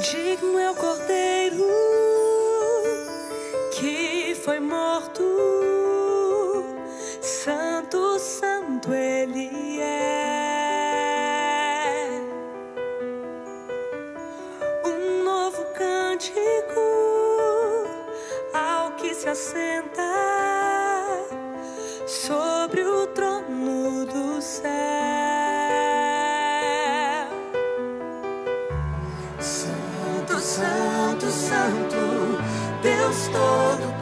Digno é o Cordeiro que foi morto, santo, santo ele é. Um novo cântico ao que se assenta sobre o trono do céu. Santo, santo, santo, Deus Todo-Poderoso,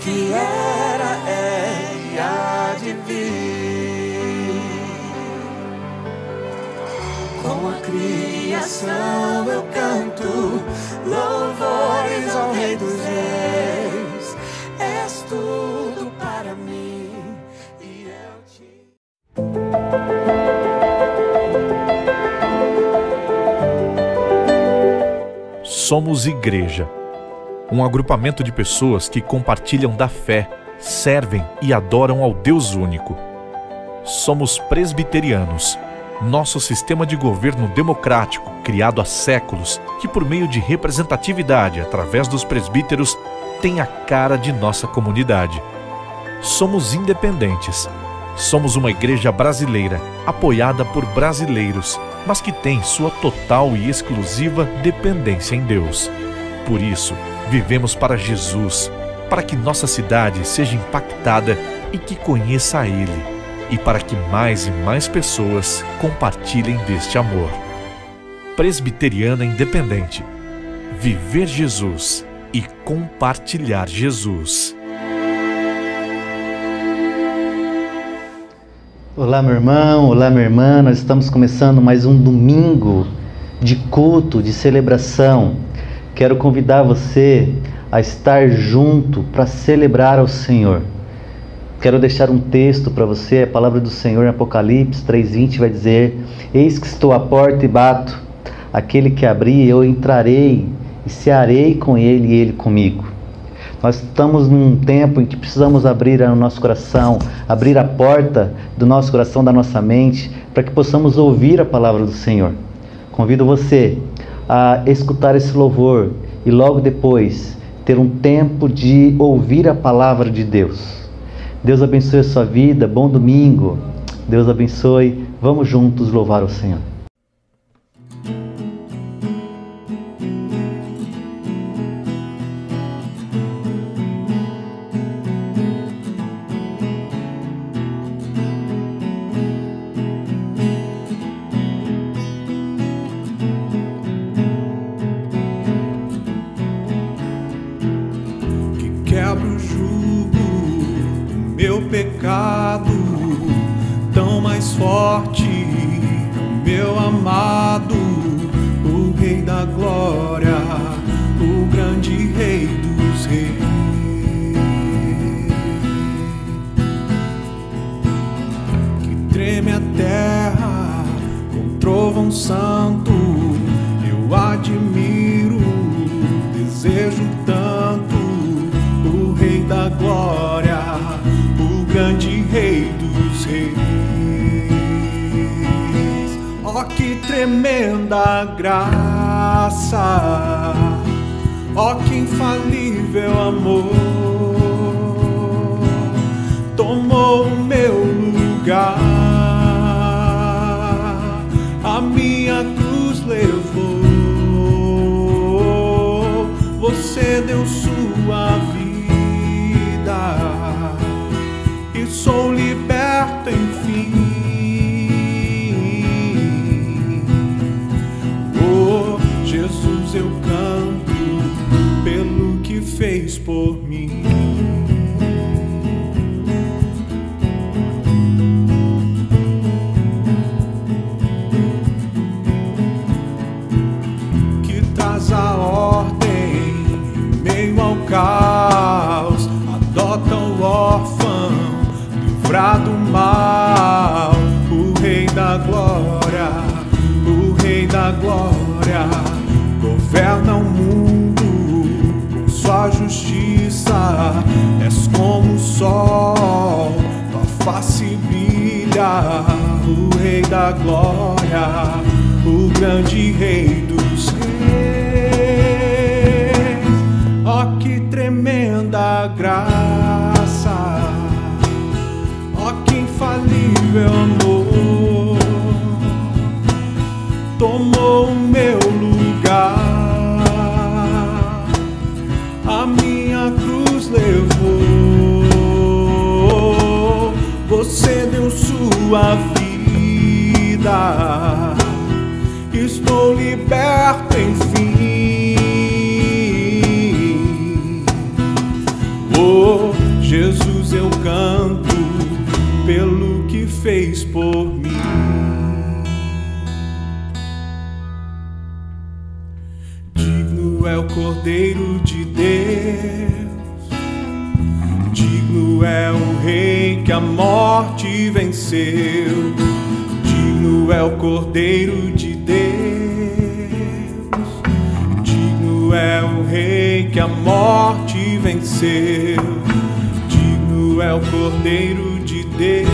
que era, é e há de vir. Com a criação eu canto louvores ao Rei dos Reis. És tudo para mim e eu te... Somos Igreja, um agrupamento de pessoas que compartilham da fé, servem e adoram ao Deus único. Somos presbiterianos, nosso sistema de governo democrático, criado há séculos, que por meio de representatividade através dos presbíteros, tem a cara de nossa comunidade. Somos independentes. Somos uma igreja brasileira, apoiada por brasileiros, mas que tem sua total e exclusiva dependência em Deus. Por isso, vivemos para Jesus, para que nossa cidade seja impactada e que conheça a Ele, e para que mais e mais pessoas compartilhem deste amor. Presbiteriana Independente. Viver Jesus e compartilhar Jesus. Olá, meu irmão, olá, minha irmã. Nós estamos começando mais um domingo de culto, de celebração. Quero convidar você a estar junto para celebrar ao Senhor. Quero deixar um texto para você, a palavra do Senhor em Apocalipse 3:20 vai dizer: eis que estou à porta e bato, aquele que abrir eu entrarei e cearei com ele e ele comigo. Nós estamos num tempo em que precisamos abrir o nosso coração, abrir a porta do nosso coração, da nossa mente, para que possamos ouvir a palavra do Senhor. Convido você a escutar esse louvor e logo depois ter um tempo de ouvir a palavra de Deus. Deus abençoe a sua vida, bom domingo, Deus abençoe, vamos juntos louvar o Senhor. Quebra o jugo do meu pecado, tão mais forte, o meu amado, o Rei da Glória, o grande Rei dos Reis. Que treme a terra com trovão santo, eu admiro, desejo tanto o Rei da Glória, o grande Rei dos Reis. Ó, que tremenda graça, ó, que infalível amor, tomou o meu lugar, a minha cruz levou, você deu sua vida e sou liberto enfim. Oh, Jesus, eu canto pelo que fez por mim. Que traz a ordem em meio ao caos, adota o órfão, livra do mal, o Rei da Glória, o Rei da Glória, governa o mundo com sua justiça, és como o sol, tua face brilha, o Rei da Glória, o grande Rei dos Reis. Oh, que tremenda graça, oh, que infalível amor, tomou o meu lugar, a minha cruz levou, você deu sua vida, estou liberto enfim. Oh, Jesus, eu canto pelo que fez por mim. Digno é o Cordeiro de Deus, digno é o Rei que a morte venceu. Digno é o Cordeiro de Deus, digno é o Rei que a morte venceu. Digno é o Cordeiro de Deus,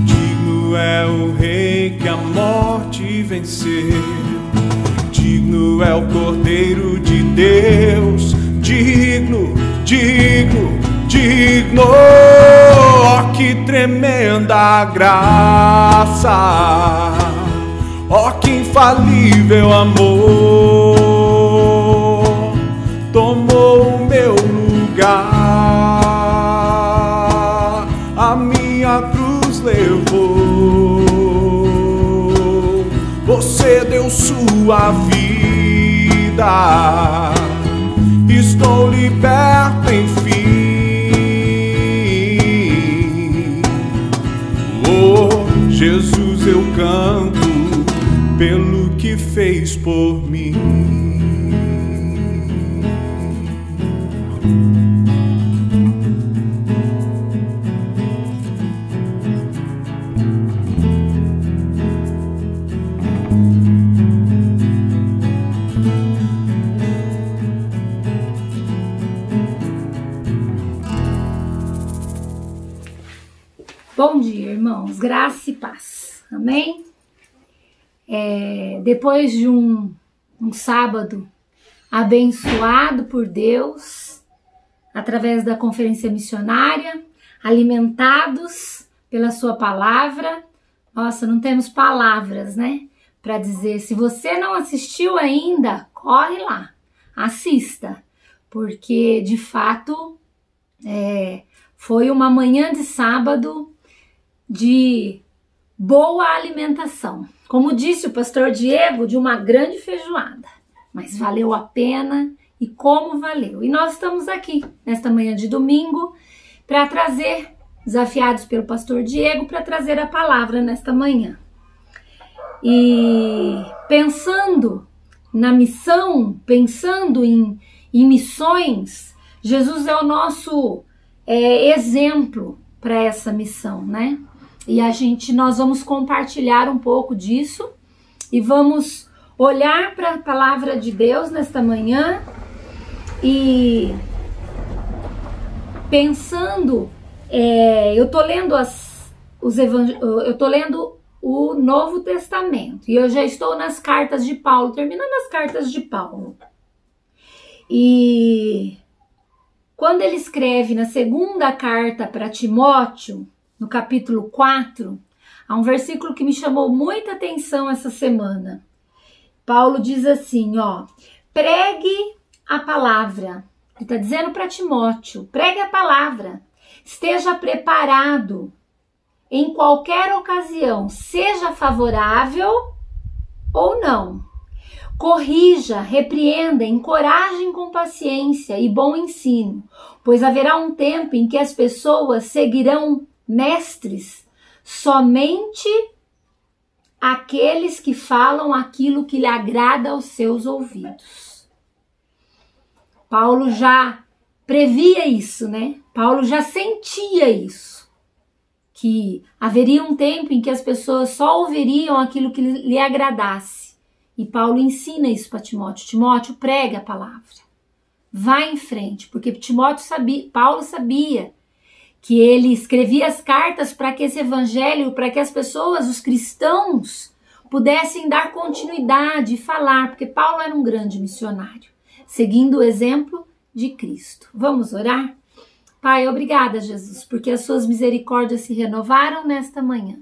digno é o Rei que a morte venceu. Digno é o Cordeiro de Deus, digno, digno, digno. Oh, que tremenda graça, oh, que infalível amor, tomou o meu lugar, a minha cruz levou, você deu sua vida, estou liberto enfim. Oh, Jesus, eu canto pelo que fez por mim. Bom dia, irmãos, graça e paz, amém? Depois de um sábado abençoado por Deus, através da conferência missionária, alimentados pela sua palavra, nossa, não temos palavras, né, para dizer. Se você não assistiu ainda, corre lá, assista, porque de fato foi uma manhã de sábado de boa alimentação. Como disse o pastor Diego, de uma grande feijoada. Mas valeu a pena e como valeu. E nós estamos aqui nesta manhã de domingo para trazer, desafiados pelo pastor Diego, para trazer a palavra nesta manhã. E pensando na missão, pensando em missões, Jesus é o nosso exemplo para essa missão, né? E nós vamos compartilhar um pouco disso e vamos olhar para a palavra de Deus nesta manhã e pensando, eu tô lendo o Novo Testamento e eu já estou nas cartas de Paulo, terminando as cartas de Paulo. E quando ele escreve na segunda carta para Timóteo, no capítulo 4, há um versículo que me chamou muita atenção essa semana. Paulo diz assim, pregue a palavra. Ele está dizendo para Timóteo, pregue a palavra, esteja preparado em qualquer ocasião, seja favorável ou não. Corrija, repreenda, encoraje com paciência e bom ensino, pois haverá um tempo em que as pessoas seguirão mestres, somente aqueles que falam aquilo que lhe agrada aos seus ouvidos. Paulo já previa isso, né? Paulo já sentia isso, que haveria um tempo em que as pessoas só ouviriam aquilo que lhe agradasse. E Paulo ensina isso para Timóteo. Timóteo, prega a palavra. Vá em frente, porque Paulo sabia que ele escrevia as cartas para que esse evangelho, para que as pessoas, os cristãos, pudessem dar continuidade e falar, porque Paulo era um grande missionário, seguindo o exemplo de Cristo. Vamos orar? Pai, obrigada, Jesus, porque as suas misericórdias se renovaram nesta manhã.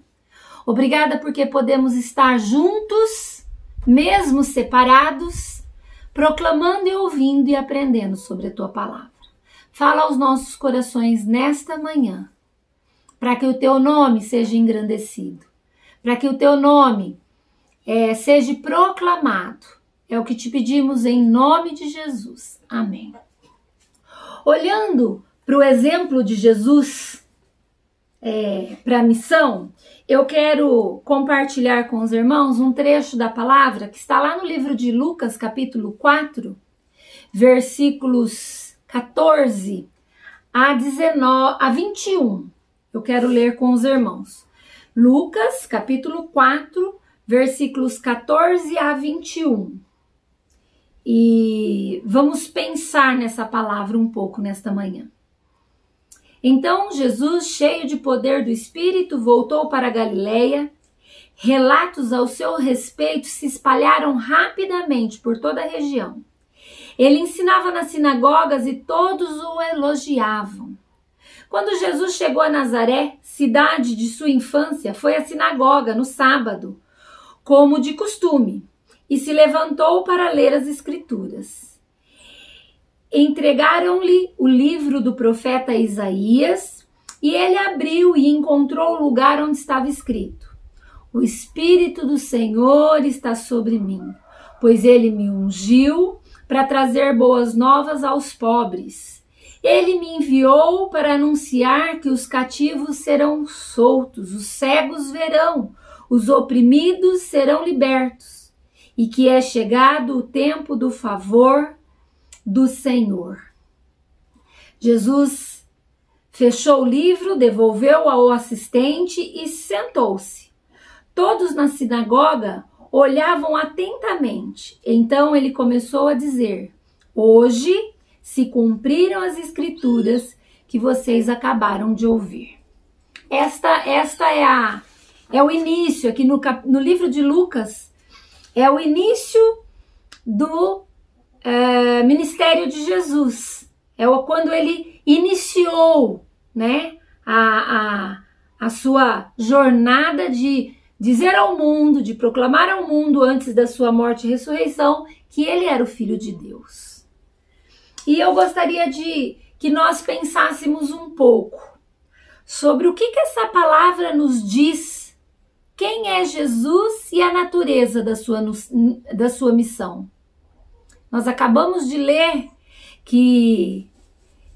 Obrigada porque podemos estar juntos, mesmo separados, proclamando e ouvindo e aprendendo sobre a tua palavra. Fala aos nossos corações nesta manhã, para que o teu nome seja engrandecido, para que o teu nome seja proclamado. É o que te pedimos em nome de Jesus. Amém. Olhando para o exemplo de Jesus, para a missão, eu quero compartilhar com os irmãos um trecho da palavra que está lá no livro de Lucas, capítulo 4, versículos 14 a 21. Eu quero ler com os irmãos. Lucas, capítulo 4, versículos 14 a 21. E vamos pensar nessa palavra um pouco nesta manhã. Então Jesus, cheio de poder do Espírito, voltou para a Galileia. Relatos ao seu respeito se espalharam rapidamente por toda a região. Ele ensinava nas sinagogas e todos o elogiavam. Quando Jesus chegou a Nazaré, cidade de sua infância, foi à sinagoga no sábado, como de costume, e se levantou para ler as Escrituras. Entregaram-lhe o livro do profeta Isaías, e ele abriu e encontrou o lugar onde estava escrito: O Espírito do Senhor está sobre mim, pois ele me ungiu para trazer boas novas aos pobres. Ele me enviou para anunciar que os cativos serão soltos, os cegos verão, os oprimidos serão libertos, e que é chegado o tempo do favor do Senhor. Jesus fechou o livro, devolveu ao assistente e sentou-se. Todos na sinagoga olhavam atentamente. Então ele começou a dizer: Hoje se cumpriram as Escrituras que vocês acabaram de ouvir. Esta é o início, aqui no livro de Lucas, é o início do ministério de Jesus. Quando ele iniciou, né, a sua jornada de dizer ao mundo, de proclamar ao mundo antes da sua morte e ressurreição que ele era o Filho de Deus. E eu gostaria que nós pensássemos um pouco sobre o que essa palavra nos diz, quem é Jesus e a natureza da sua missão. Nós acabamos de ler que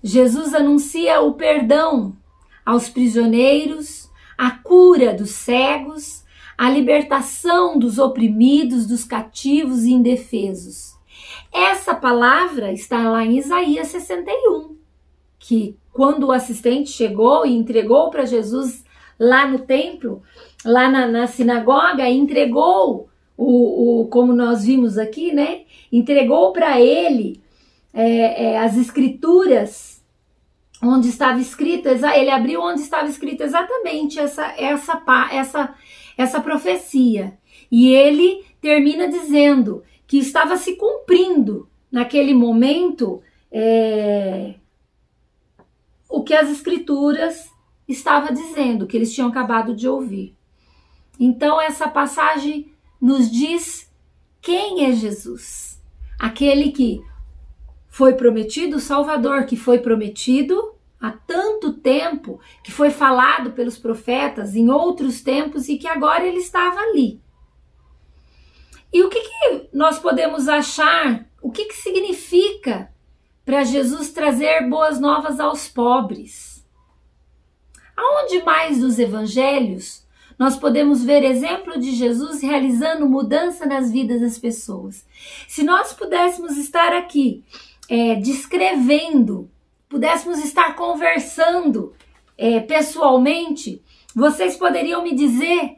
Jesus anuncia o perdão aos prisioneiros, a cura dos cegos, a libertação dos oprimidos, dos cativos e indefesos. Essa palavra está lá em Isaías 61, que quando o assistente chegou e entregou para Jesus lá no templo, lá na sinagoga, entregou como nós vimos aqui, né? Entregou para ele as escrituras, onde estava escrito, ele abriu onde estava escrito exatamente essa profecia. E ele termina dizendo que estava se cumprindo naquele momento o que as escrituras estavam dizendo, que eles tinham acabado de ouvir. Então essa passagem nos diz quem é Jesus, aquele que foi prometido, o Salvador que foi prometido há tanto tempo, que foi falado pelos profetas em outros tempos e que agora ele estava ali. E o que nós podemos achar, o que significa para Jesus trazer boas novas aos pobres? Aonde mais nos evangelhos nós podemos ver exemplo de Jesus realizando mudança nas vidas das pessoas? Se nós pudéssemos estar aqui descrevendo, pudéssemos estar conversando pessoalmente, vocês poderiam me dizer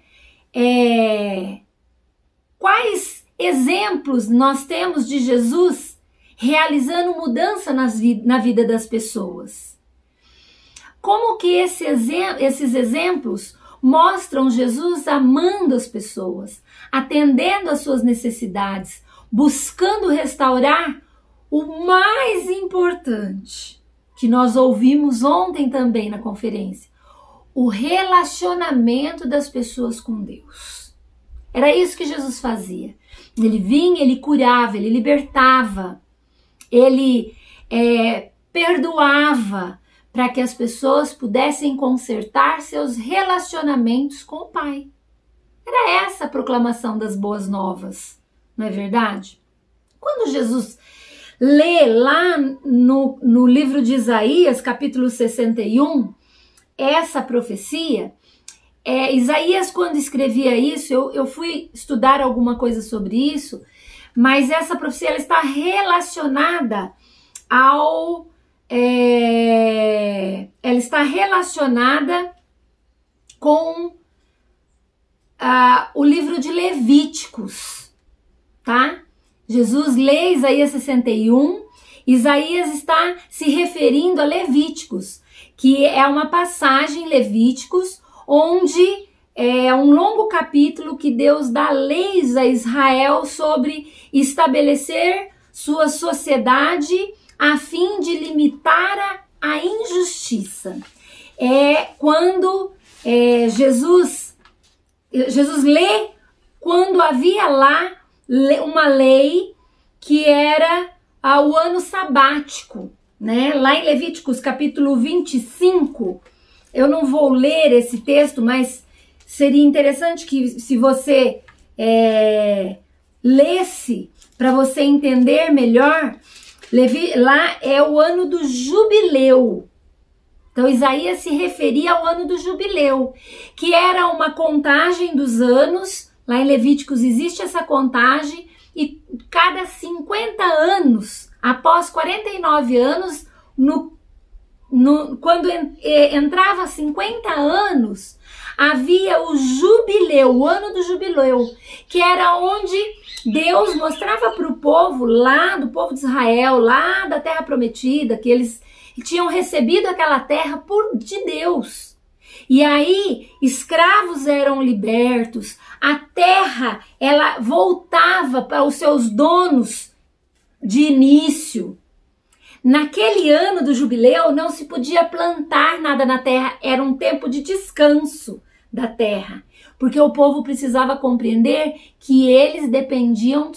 quais exemplos nós temos de Jesus realizando mudança na vida das pessoas? Como que esses exemplos mostram Jesus amando as pessoas, atendendo às suas necessidades, buscando restaurar o mais importante, que nós ouvimos ontem também na conferência, o relacionamento das pessoas com Deus. Era isso que Jesus fazia. Ele vinha, ele curava, ele libertava, ele perdoava, para que as pessoas pudessem consertar seus relacionamentos com o Pai. Era essa a proclamação das boas novas, não é verdade? Quando Jesus lê lá no livro de Isaías, capítulo 61, essa profecia, Isaías, quando escrevia isso, eu fui estudar alguma coisa sobre isso, mas essa profecia ela está relacionada ela está relacionada com o livro de Levíticos, tá? Jesus lê Isaías 61, Isaías está se referindo a Levíticos, que é uma passagem em Levíticos, onde é um longo capítulo que Deus dá leis a Israel sobre estabelecer sua sociedade a fim de limitar a injustiça. Quando Jesus lê quando havia lá uma lei que era o ano sabático, né? Lá em Levíticos capítulo 25, eu não vou ler esse texto, mas seria interessante que se você lesse para você entender melhor. Lá é o ano do jubileu. Então Isaías se referia ao ano do jubileu, que era uma contagem dos anos. Lá em Levíticos existe essa contagem e cada 50 anos, após 49 anos, quando entrava 50 anos, havia o jubileu, o ano do jubileu, que era onde Deus mostrava para o povo lá, do povo de Israel, lá da terra prometida, que eles tinham recebido aquela terra de Deus. E aí, escravos eram libertos, a terra, ela voltava para os seus donos de início. Naquele ano do jubileu, não se podia plantar nada na terra, era um tempo de descanso da terra, porque o povo precisava compreender que eles dependiam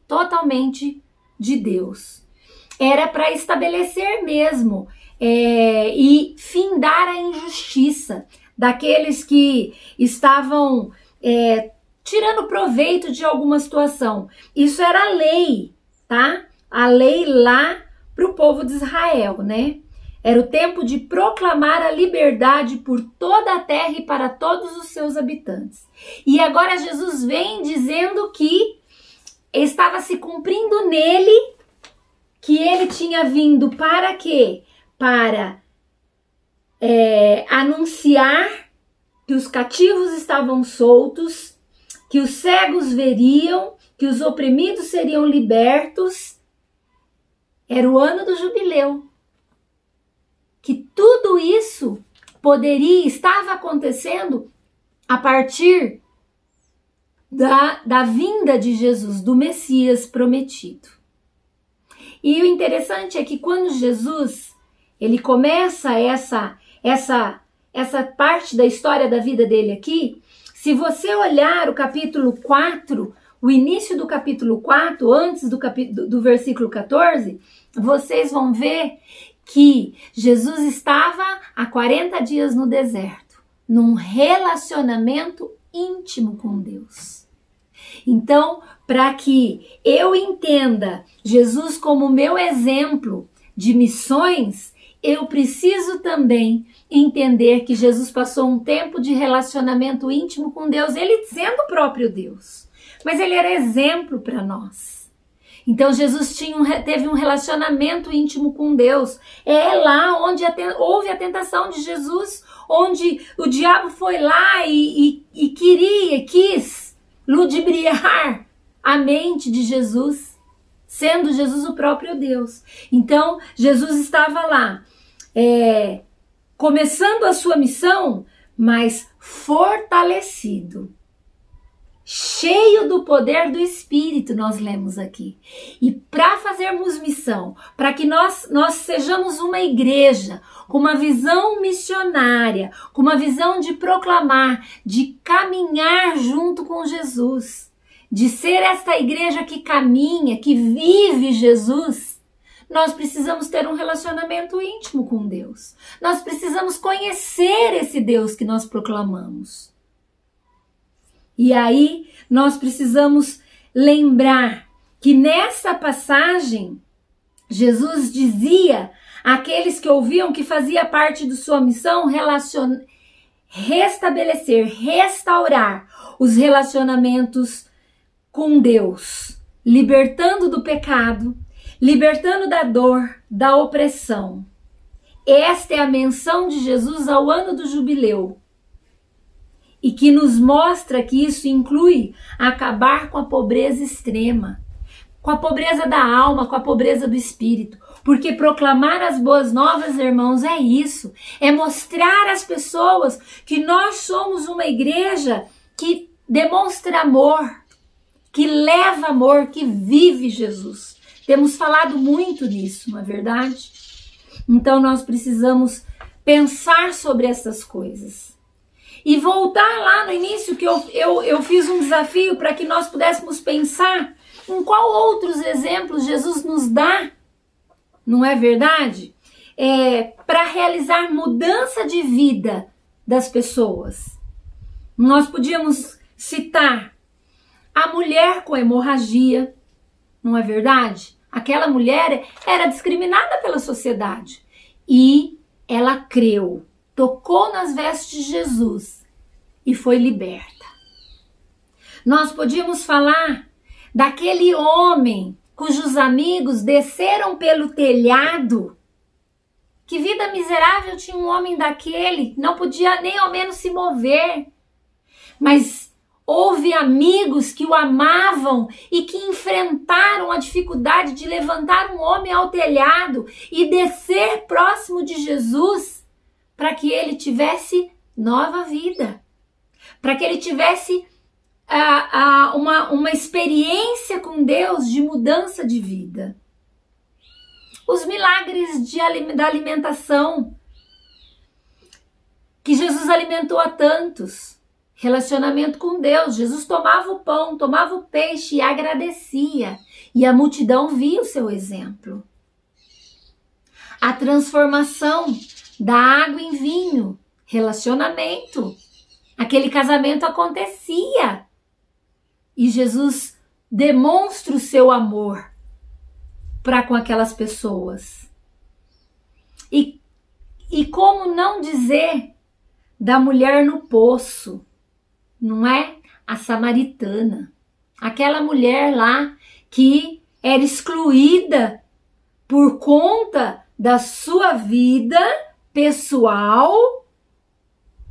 totalmente de Deus. Era para estabelecer mesmo e findar a injustiça daqueles que estavam tirando proveito de alguma situação. Isso era a lei, tá? A lei lá para o povo de Israel, né? Era o tempo de proclamar a liberdade por toda a terra e para todos os seus habitantes. E agora Jesus vem dizendo que estava se cumprindo nele, que ele tinha vindo para quê? Para anunciar que os cativos estavam soltos, que os cegos veriam, que os oprimidos seriam libertos. Era o ano do jubileu. Que tudo isso estava acontecendo a partir da vinda de Jesus, do Messias prometido. E o interessante é que quando Jesus ele começa essa parte da história da vida dele aqui, se você olhar o capítulo 4, o início do capítulo 4, antes do versículo 14, vocês vão ver que Jesus estava há 40 dias no deserto, num relacionamento íntimo com Deus. Então, para que eu entenda Jesus como meu exemplo de missões, eu preciso também entender que Jesus passou um tempo de relacionamento íntimo com Deus, ele sendo o próprio Deus, mas ele era exemplo para nós. Então Jesus teve um relacionamento íntimo com Deus. É lá onde houve a tentação de Jesus, onde o diabo foi lá e quis ludibriar a mente de Jesus, sendo Jesus o próprio Deus. Então Jesus estava lá, começando a sua missão, mas fortalecido, cheio do poder do Espírito, nós lemos aqui. E para fazermos missão, para que nós sejamos uma igreja com uma visão missionária, com uma visão de proclamar, de caminhar junto com Jesus, de ser esta igreja que caminha, que vive Jesus, nós precisamos ter um relacionamento íntimo com Deus. Nós precisamos conhecer esse Deus que nós proclamamos. E aí nós precisamos lembrar que nessa passagem Jesus dizia àqueles que ouviam que fazia parte de sua missão restabelecer, restaurar os relacionamentos com Deus, libertando do pecado, libertando da dor, da opressão. Esta é a menção de Jesus ao ano do jubileu. E que nos mostra que isso inclui acabar com a pobreza extrema, com a pobreza da alma, com a pobreza do espírito. Porque proclamar as boas novas, irmãos, é isso. É mostrar às pessoas que nós somos uma igreja que demonstra amor, que leva amor, que vive Jesus. Temos falado muito nisso, não é verdade? Então nós precisamos pensar sobre essas coisas. E voltar lá no início, que eu fiz um desafio para que nós pudéssemos pensar em qual outros exemplos Jesus nos dá, não é verdade? Para realizar mudança de vida das pessoas. Nós podíamos citar a mulher com hemorragia, não é verdade? Aquela mulher era discriminada pela sociedade e ela creu, tocou nas vestes de Jesus e foi liberta. Nós podíamos falar daquele homem cujos amigos desceram pelo telhado. Que vida miserável tinha um homem daquele, não podia nem ao menos se mover. Mas houve amigos que o amavam e que enfrentaram a dificuldade de levantar um homem ao telhado e descer próximo de Jesus para que ele tivesse nova vida, para que ele tivesse uma experiência com Deus de mudança de vida. Os milagres da alimentação, que Jesus alimentou a tantos. Relacionamento com Deus. Jesus tomava o pão, tomava o peixe e agradecia. E a multidão via o seu exemplo. A transformação da água em vinho. Relacionamento. Aquele casamento acontecia. E Jesus demonstra o seu amor para com aquelas pessoas. E como não dizer da mulher no poço? Não é? A samaritana. Aquela mulher lá que era excluída por conta da sua vida pessoal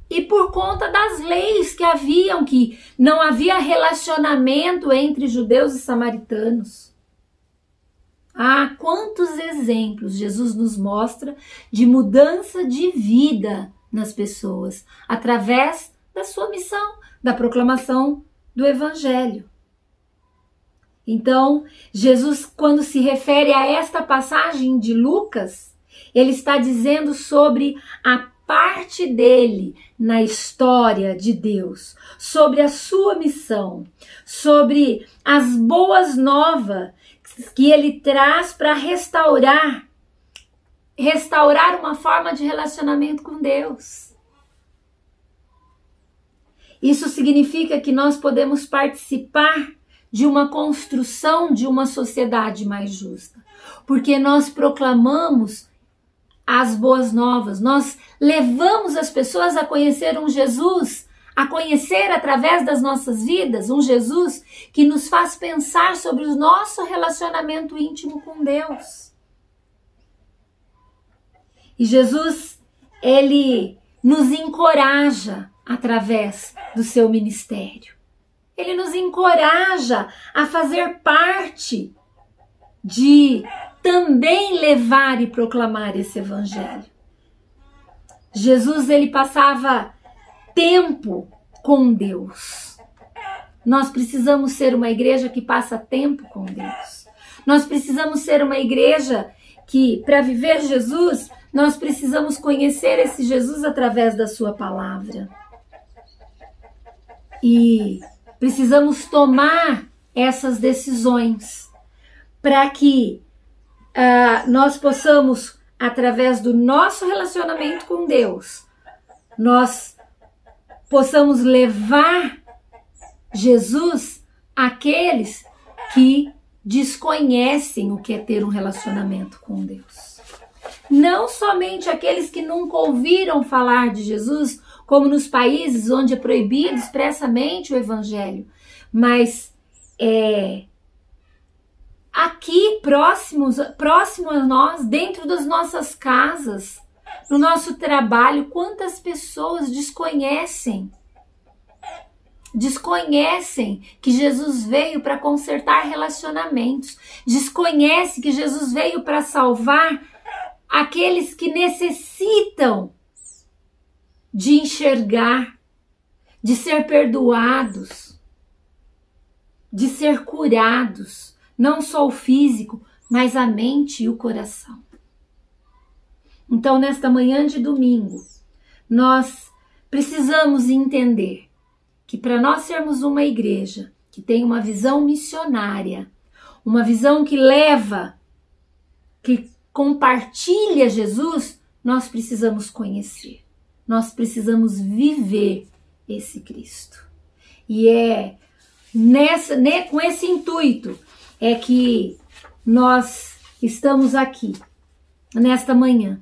e por conta das leis que haviam, que não havia relacionamento entre judeus e samaritanos. Ah, quantos exemplos Jesus nos mostra de mudança de vida nas pessoas, através da sua missão, da proclamação do Evangelho. Então, Jesus, quando se refere a esta passagem de Lucas, ele está dizendo sobre a parte dele na história de Deus, sobre a sua missão, sobre as boas novas que ele traz para restaurar uma forma de relacionamento com Deus. Isso significa que nós podemos participar de uma construção de uma sociedade mais justa, porque nós proclamamos as boas novas, nós levamos as pessoas a conhecer um Jesus, a conhecer através das nossas vidas um Jesus que nos faz pensar sobre o nosso relacionamento íntimo com Deus. E Jesus, ele nos encoraja através do seu ministério. Ele nos encoraja a fazer parte de também levar e proclamar esse evangelho. Jesus, ele passava tempo com Deus. Nós precisamos ser uma igreja que passa tempo com Deus. Nós precisamos ser uma igreja que, para viver Jesus, nós precisamos conhecer esse Jesus através da sua palavra. E precisamos tomar essas decisões para que nós possamos, através do nosso relacionamento com Deus, nós possamos levar Jesus àqueles que desconhecem o que é ter um relacionamento com Deus. Não somente aqueles que nunca ouviram falar de Jesus, como nos países onde é proibido expressamente o evangelho, mas aqui próximo a nós, dentro das nossas casas, no nosso trabalho, quantas pessoas desconhecem que Jesus veio para consertar relacionamentos, desconhece que Jesus veio para salvar aqueles que necessitam de enxergar, de ser perdoados, de ser curados, não só o físico, mas a mente e o coração. Então, nesta manhã de domingo, nós precisamos entender que para nós sermos uma igreja que tem uma visão missionária, uma visão que leva, que compartilha Jesus, nós precisamos conhecer, nós precisamos viver esse Cristo. E é com esse intuito é que nós estamos aqui, nesta manhã,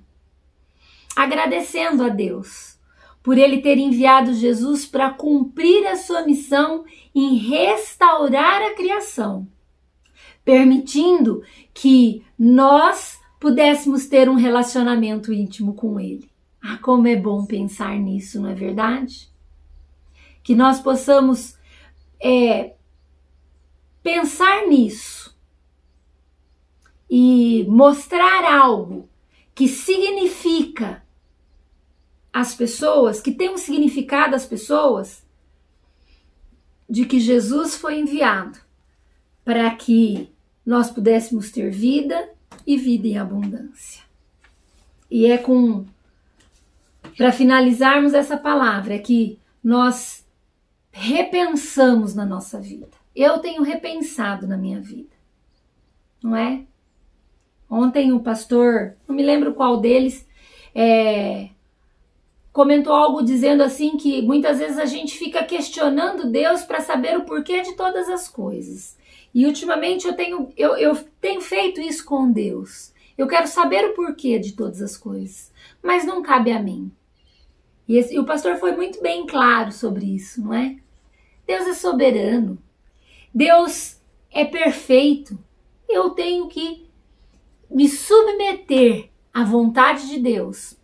agradecendo a Deus por Ele ter enviado Jesus para cumprir a sua missão em restaurar a criação, permitindo que nós pudéssemos ter um relacionamento íntimo com Ele. Ah, como é bom pensar nisso, não é verdade? Que nós possamos pensar nisso e mostrar algo que significa às pessoas, que tem um significado às pessoas, de que Jesus foi enviado para que nós pudéssemos ter vida e vida em abundância. E para finalizarmos essa palavra, é que nós repensamos na nossa vida. Eu tenho repensado na minha vida, não é? Ontem o pastor, não me lembro qual deles, comentou algo dizendo assim que muitas vezes a gente fica questionando Deus para saber o porquê de todas as coisas. E ultimamente eu tenho feito isso com Deus. Eu quero saber o porquê de todas as coisas, mas não cabe a mim. E o pastor foi muito bem claro sobre isso, não é? Deus é soberano. Deus é perfeito. Eu tenho que me submeter à vontade de Deus,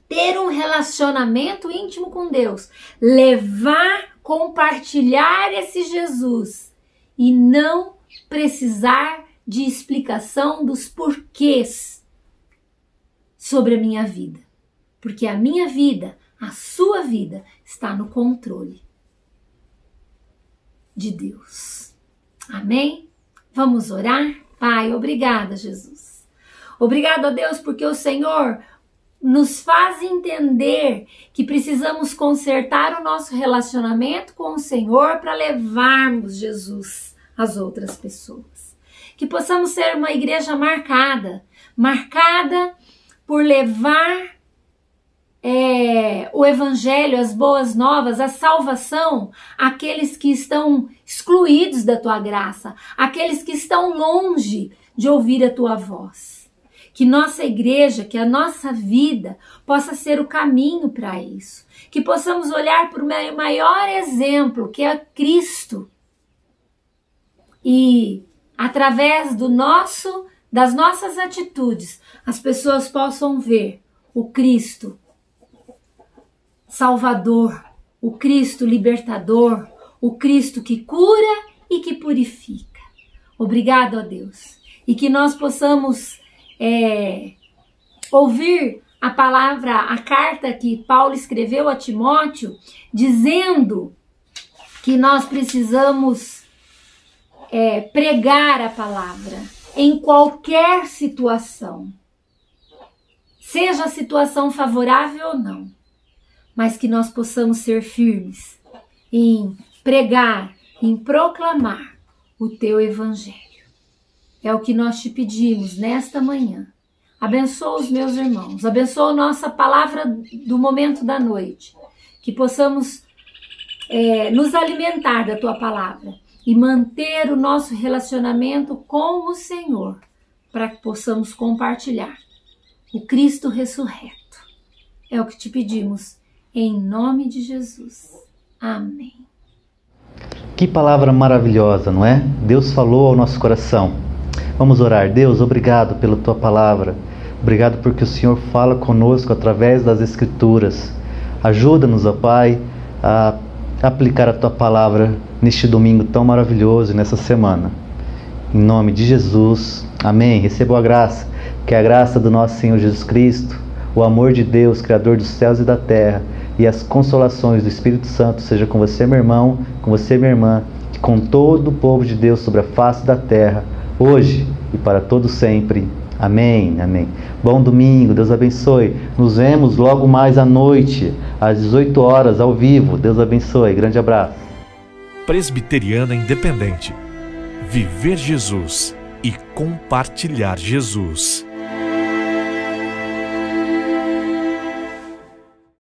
ter um relacionamento íntimo com Deus, compartilhar esse Jesus e não precisar de explicação dos porquês sobre a minha vida, porque a minha vida, a sua vida, está no controle de Deus. Amém? Vamos orar? Pai, obrigada, Jesus. Obrigado a Deus porque o Senhor nos faz entender que precisamos consertar o nosso relacionamento com o Senhor para levarmos Jesus às outras pessoas. Que possamos ser uma igreja marcada por levar o Evangelho, as boas novas, a salvação àqueles que estão excluídos da Tua graça, àqueles que estão longe de ouvir a Tua voz. Que nossa igreja, que a nossa vida possa ser o caminho para isso. Que possamos olhar para o maior exemplo, que é Cristo. E através das nossas atitudes, as pessoas possam ver o Cristo Salvador, o Cristo libertador, o Cristo que cura e que purifica. Obrigado a Deus. E que nós possamos ouvir a palavra, a carta que Paulo escreveu a Timóteo, dizendo que nós precisamos pregar a palavra em qualquer situação, seja a situação favorável ou não, mas que nós possamos ser firmes em pregar, em proclamar o teu evangelho. É o que nós te pedimos nesta manhã. Abençoa os meus irmãos, abençoa a nossa palavra do momento da noite, que possamos nos alimentar da tua palavra e manter o nosso relacionamento com o Senhor, para que possamos compartilhar o Cristo ressurreto. É o que te pedimos, em nome de Jesus. Amém. Que palavra maravilhosa, não é? Deus falou ao nosso coração. Vamos orar. Deus, obrigado pela tua palavra. Obrigado porque o Senhor fala conosco através das Escrituras. Ajuda-nos, ó Pai, a aplicar a tua palavra neste domingo tão maravilhoso e nessa semana. Em nome de Jesus. Amém. Receba a graça, que é a graça do nosso Senhor Jesus Cristo, o amor de Deus, Criador dos céus e da terra, e as consolações do Espírito Santo seja com você, meu irmão, com você, minha irmã, e com todo o povo de Deus sobre a face da terra, hoje e para todo sempre. Amém, amém. Bom domingo, Deus abençoe. Nos vemos logo mais à noite, às 18 horas, ao vivo. Deus abençoe. Grande abraço. Presbiteriana Independente. Viver Jesus e compartilhar Jesus.